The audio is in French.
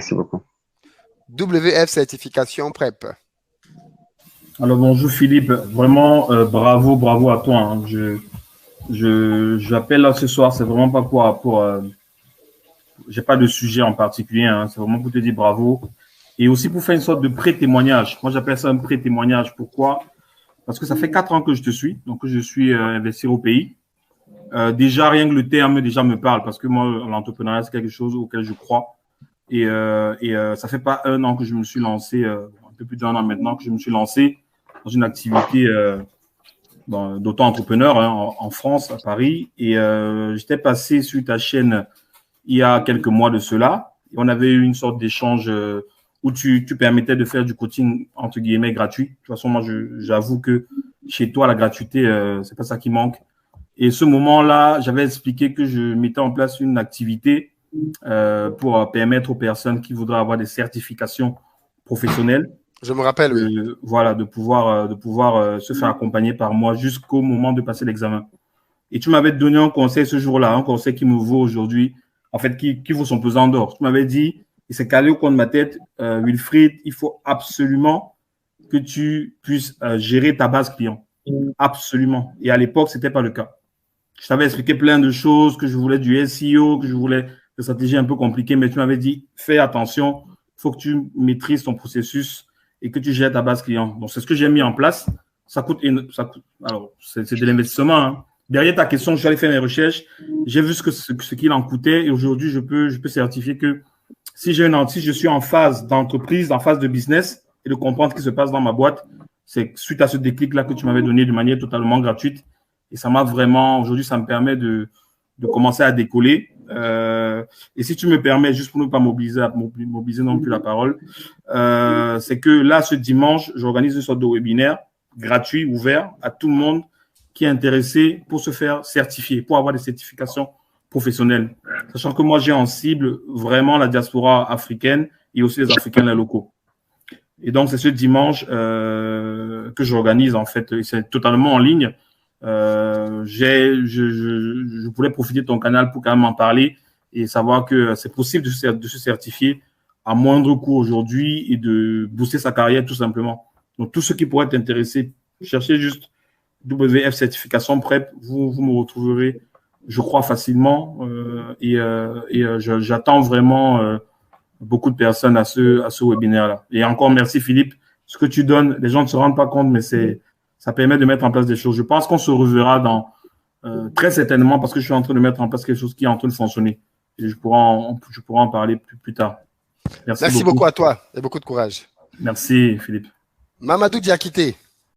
Merci beaucoup. WF Certification PrEP. Alors bonjour Philippe, vraiment bravo à toi. Hein. J'appelle là ce soir, c'est vraiment pas pour j'ai pas de sujet en particulier, hein. C'est vraiment pour te dire bravo et aussi pour faire une sorte de pré-témoignage. Moi j'appelle ça un pré-témoignage. Pourquoi? Parce que ça fait 4 ans que je te suis, donc je suis investir au pays. Déjà rien que le terme déjà me parle parce que moi l'entrepreneuriat c'est quelque chose auquel je crois et ça fait pas 1 an que je me suis lancé, un peu plus d'1 an maintenant que je me suis lancé dans une activité d'auto-entrepreneur en France, à Paris. Et j'étais passé sur ta chaîne il y a quelques mois de cela. Et on avait eu une sorte d'échange où tu permettais de faire du coaching, entre guillemets, gratuit. De toute façon, moi, j'avoue que chez toi, la gratuité, c'est pas ça qui manque. Et ce moment-là, j'avais expliqué que je mettais en place une activité pour permettre aux personnes qui voudraient avoir des certifications professionnelles. Je me rappelle, oui. Voilà, de pouvoir se faire accompagner par moi jusqu'au moment de passer l'examen. Et tu m'avais donné un conseil ce jour-là, un conseil qui me vaut aujourd'hui, en fait, qui vaut son pesant d'or. Tu m'avais dit, et c'est calé au coin de ma tête, Wilfried, il faut absolument que tu puisses gérer ta base client. Absolument. Et à l'époque, c'était pas le cas. Je t'avais expliqué plein de choses, que je voulais du SEO, que je voulais des stratégies un peu compliquées, mais tu m'avais dit, fais attention, il faut que tu maîtrises ton processus et que tu gères ta base client. Donc, c'est ce que j'ai mis en place. Ça coûte alors, c'est de l'investissement. Hein. Derrière ta question, je suis allé faire mes recherches. J'ai vu ce qu'il en coûtait et aujourd'hui, je peux certifier que si je suis en phase d'entreprise, en phase de business et de comprendre ce qui se passe dans ma boîte, c'est suite à ce déclic-là que tu m'avais donné de manière totalement gratuite. Et ça m'a vraiment, aujourd'hui, ça me permet de commencer à décoller. Et si tu me permets, juste pour ne pas mobiliser non plus la parole, c'est que là, ce dimanche, j'organise une sorte de webinaire gratuit, ouvert à tout le monde qui est intéressé pour se faire certifier, pour avoir des certifications professionnelles. Sachant que moi, j'ai en cible vraiment la diaspora africaine et aussi les Africains les locaux. Et donc, c'est ce dimanche que j'organise, en fait. C'est totalement en ligne. Je voulais profiter de ton canal pour quand même en parler et savoir que c'est possible de se certifier à moindre coût aujourd'hui et de booster sa carrière tout simplement. Donc, tous ceux qui pourraient être intéressés, cherchez juste WF Certification PrEP, vous me retrouverez, je crois, facilement. J'attends vraiment beaucoup de personnes à ce webinaire-là. Et encore merci Philippe. Ce que tu donnes, les gens ne se rendent pas compte, mais ça permet de mettre en place des choses. Je pense qu'on se reverra très certainement parce que je suis en train de mettre en place quelque chose qui est en train de fonctionner. Et je pourrai en parler plus tard. Merci beaucoup à toi et beaucoup de courage. Merci Philippe. Mamadou Diakité.